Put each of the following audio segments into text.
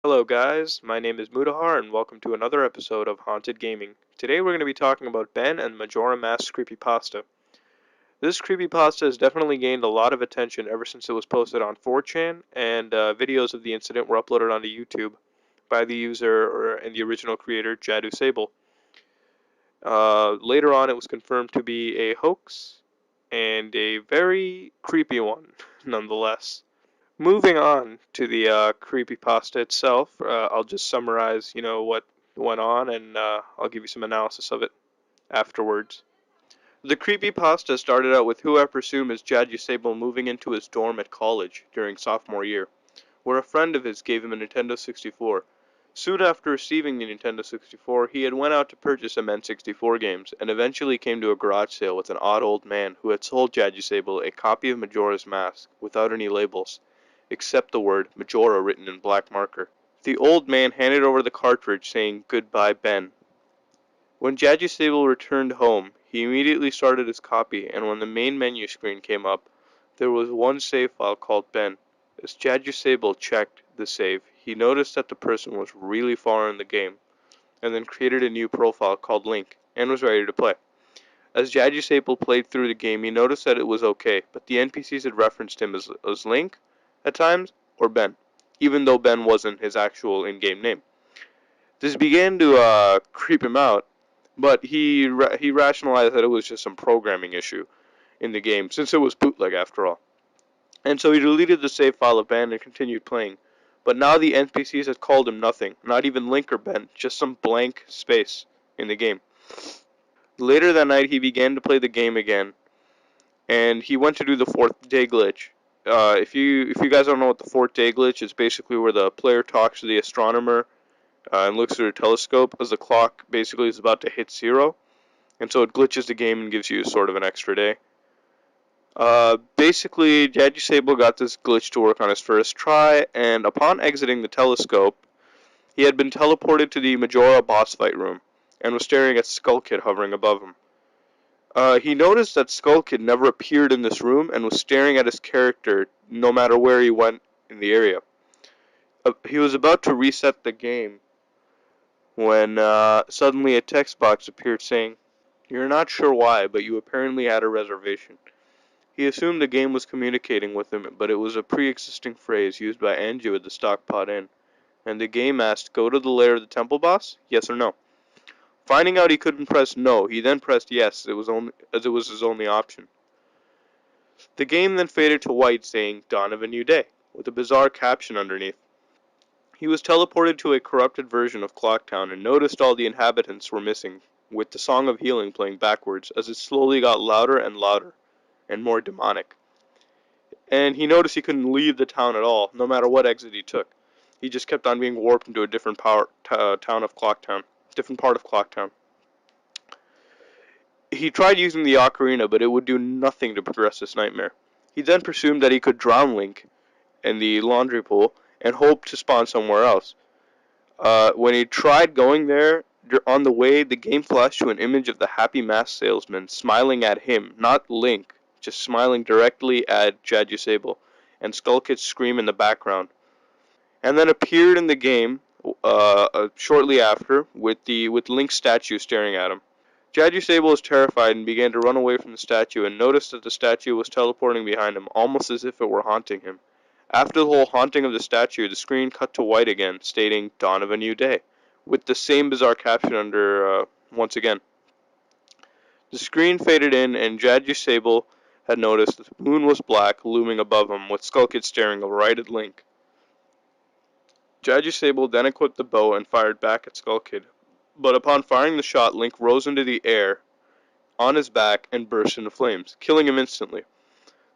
Hello guys, my name is Mudahar and welcome to another episode of Haunted Gaming. Today we're going to be talking about Ben and Majora Mask Creepypasta. This creepypasta has definitely gained a lot of attention ever since it was posted on 4chan, and videos of the incident were uploaded onto YouTube by the user and the original creator, Jadu Sable. Later on it was confirmed to be a hoax, and a very creepy one, nonetheless. Moving on to the creepypasta itself, I'll just summarize, what went on, and I'll give you some analysis of it afterwards. The creepypasta started out with who I presume is Jad Usable moving into his dorm at college during sophomore year, where a friend of his gave him a Nintendo 64. Soon after receiving the Nintendo 64, he had went out to purchase some N64 games, and eventually came to a garage sale with an odd old man who had sold Jad Usable a copy of Majora's Mask without any labels, except the word Majora written in black marker. The old man handed over the cartridge saying, "Goodbye, Ben." When Jadju Sable returned home, he immediately started his copy, and when the main menu screen came up, there was one save file called Ben. As Jadju Sable checked the save, he noticed that the person was really far in the game, and then created a new profile called Link, and was ready to play. As Jadju Sable played through the game, he noticed that it was okay, but the NPCs had referenced him as Link at times, or Ben, even though Ben wasn't his actual in-game name. This began to creep him out, but he rationalized that it was just some programming issue in the game, since it was bootleg after all. And so he deleted the save file of Ben and continued playing. But now the NPCs had called him nothing, not even Link or Ben, just some blank space in the game. Later that night, he began to play the game again, and he went to do the fourth day glitch. If you guys don't know what the fourth day glitch is, basically where the player talks to the astronomer and looks through a telescope as the clock basically is about to hit 0, and so it glitches the game and gives you sort of an extra day. Basically, Jadju Sable got this glitch to work on his first try, and upon exiting the telescope, he had been teleported to the Majora boss fight room, and was staring at Skull Kid hovering above him. He noticed that Skull Kid never appeared in this room, and was staring at his character no matter where he went in the area. He was about to reset the game when suddenly a text box appeared saying, "You're not sure why, but you apparently had a reservation." He assumed the game was communicating with him, but it was a pre-existing phrase used by Anju at the Stockpot Inn, and the game asked, "Go to the lair of the temple boss? Yes or no?" Finding out he couldn't press no, he then pressed yes, as it was his only option. The game then faded to white saying, "Dawn of a New Day," with a bizarre caption underneath. He was teleported to a corrupted version of Clocktown and noticed all the inhabitants were missing, with the Song of Healing playing backwards as it slowly got louder and louder, and more demonic. And he noticed he couldn't leave the town at all, no matter what exit he took. He just kept on being warped into a different town of Clocktown, different part of Clocktown. He tried using the ocarina, but it would do nothing to progress this nightmare. He then presumed that he could drown Link in the laundry pool and hoped to spawn somewhere else. When he tried going there, on the way, the game flashed to an image of the happy mask salesman smiling at him, not Link, just smiling directly at Jadju Sable, and Skull Kid's scream in the background. And then appeared in the game shortly after with Link's statue staring at him. Jadju Sable was terrified and began to run away from the statue, and noticed that the statue was teleporting behind him, almost as if it were haunting him. After the whole haunting of the statue, the screen cut to white again, stating "Dawn of a New Day," with the same bizarre caption under once again. The screen faded in, and Jadju Sable had noticed the moon was black, looming above him, with Skull Kid staring right at Link. Jadju Sable then equipped the bow and fired back at Skull Kid, but upon firing the shot, Link rose into the air on his back and burst into flames, killing him instantly.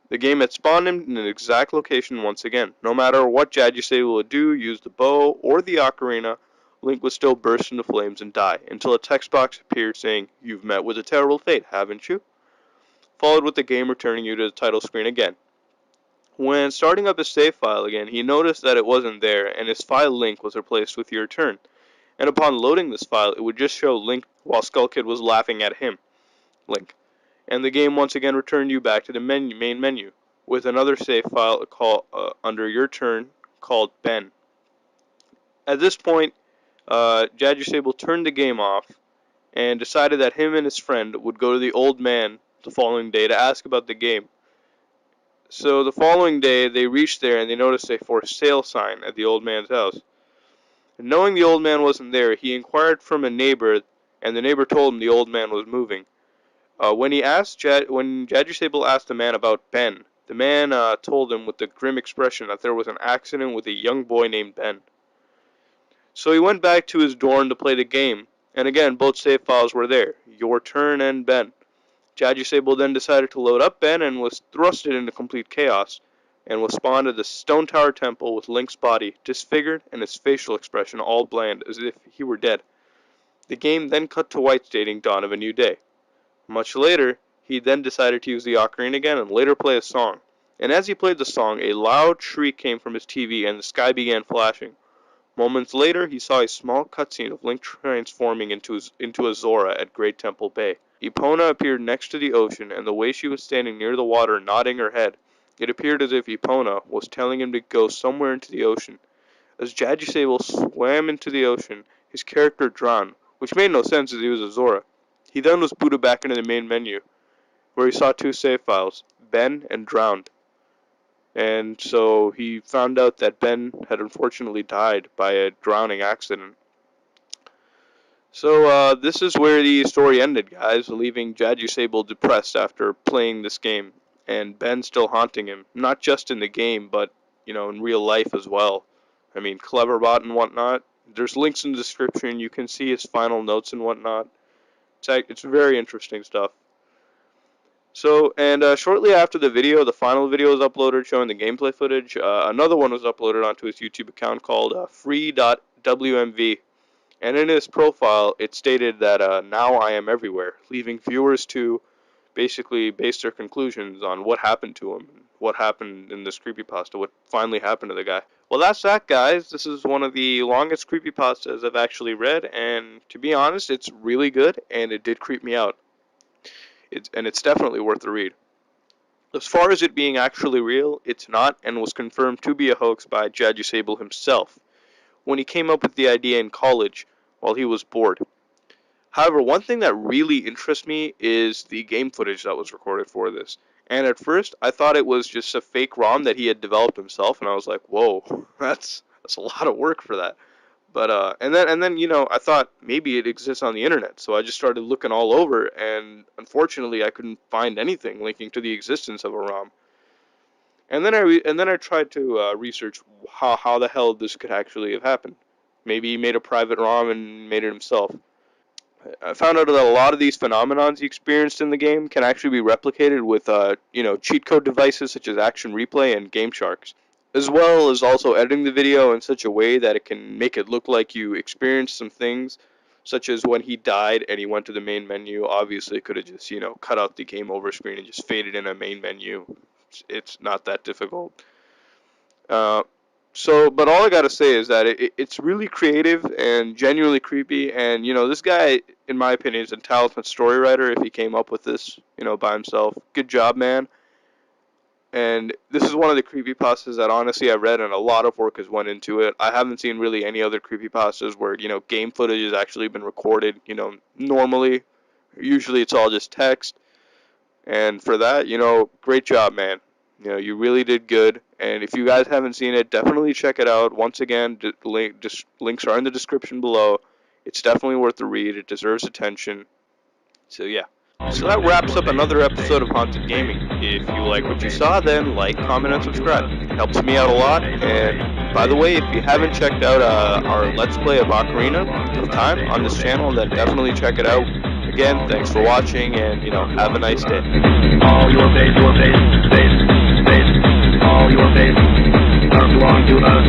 The game had spawned him in an exact location once again. No matter what Jadju Sable would do, use the bow or the ocarina, Link would still burst into flames and die, until a text box appeared saying, "You've met with a terrible fate, haven't you?" Followed with the game returning you to the title screen again. When starting up his save file again, he noticed that it wasn't there, and his file link was replaced with your turn. And upon loading this file, it would just show Link while Skull Kid was laughing at him, Link. And the game once again returned you back to the main menu, with another save file under your turn called Ben. At this point, Jadger Sable turned the game off and decided that him and his friend would go to the old man the following day to ask about the game. So the following day, they reached there and they noticed a for sale sign at the old man's house. And knowing the old man wasn't there, he inquired from a neighbor, and the neighbor told him the old man was moving. When Jadger Sable asked the man about Ben, the man told him with a grim expression that there was an accident with a young boy named Ben. So he went back to his dorm to play the game, and again both save files were there, Your Turn and Ben. Jadger Sable then decided to load up Ben and was thrusted into complete chaos, and was spawned at the Stone Tower Temple with Link's body disfigured and his facial expression all bland as if he were dead. The game then cut to white stating Dawn of a New Day. Much later, he then decided to use the ocarina again and later play a song. And as he played the song, a loud shriek came from his TV and the sky began flashing. Moments later, he saw a small cutscene of Link transforming into a Zora at Great Temple Bay. Epona appeared next to the ocean, and the way she was standing near the water nodding her head, it appeared as if Epona was telling him to go somewhere into the ocean. As Jadger Sable swam into the ocean, his character drowned, which made no sense as he was a Zora. He then was booted back into the main menu, where he saw two save files, Ben and Drowned. And so he found out that Ben had unfortunately died by a drowning accident. So this is where the story ended, guys, leaving Jadger Sable depressed after playing this game, and Ben still haunting him, not just in the game, but, you know, in real life as well. I mean, Cleverbot and whatnot. There's links in the description. You can see his final notes and whatnot. It's very interesting stuff. So, and shortly after the video, the final video was uploaded showing the gameplay footage. Another one was uploaded onto his YouTube account called free.wmv. And in his profile, it stated that now I am everywhere, leaving viewers to basically base their conclusions on what happened to him, what happened in this creepypasta, what finally happened to the guy. Well, that's that, guys. This is one of the longest creepypastas I've actually read, and to be honest, it's really good, and it did creep me out. It's definitely worth the read. As far as it being actually real, it's not, and was confirmed to be a hoax by Jadger Sable himself, when he came up with the idea in college while he was bored. However, one thing that really interests me is the game footage that was recorded for this. And at first, I thought it was just a fake ROM that he had developed himself, and I was like, whoa, that's a lot of work for that. But and then you know, I thought maybe it exists on the internet, so I just started looking all over, and unfortunately, I couldn't find anything linking to the existence of a ROM. And then I tried to research how the hell this could actually have happened. Maybe he made a private ROM and made it himself. I found out that a lot of these phenomenons he experienced in the game can actually be replicated with you know, cheat code devices such as Action Replay and Game Sharks, as well as also editing the video in such a way that it can make it look like you experienced some things, such as when he died and he went to the main menu. Obviously, it could have just, you know, cut out the game over screen and just faded in a main menu. It's not that difficult. But all I gotta say is that it's really creative and genuinely creepy, and, you know, this guy, in my opinion, is a talented story writer if he came up with this, you know, by himself. Good job, man. And this is one of the creepypastas that honestly I read, and a lot of work has went into it. I haven't seen really any other creepypastas where, you know, game footage has actually been recorded, you know, normally. Usually it's all just text. And for that, you know, great job, man. You know, you really did good. And if you guys haven't seen it, definitely check it out. Once again, links are in the description below. It's definitely worth the read. It deserves attention. So yeah. So that wraps up another episode of Haunted Gaming. If you like what you saw, then like, comment, and subscribe. It helps me out a lot. And by the way, if you haven't checked out our Let's Play of Ocarina of Time on this channel, then definitely check it out. Again, thanks for watching, and, you know, have a nice day. All your faith, all your faith, all your faith, belong to us.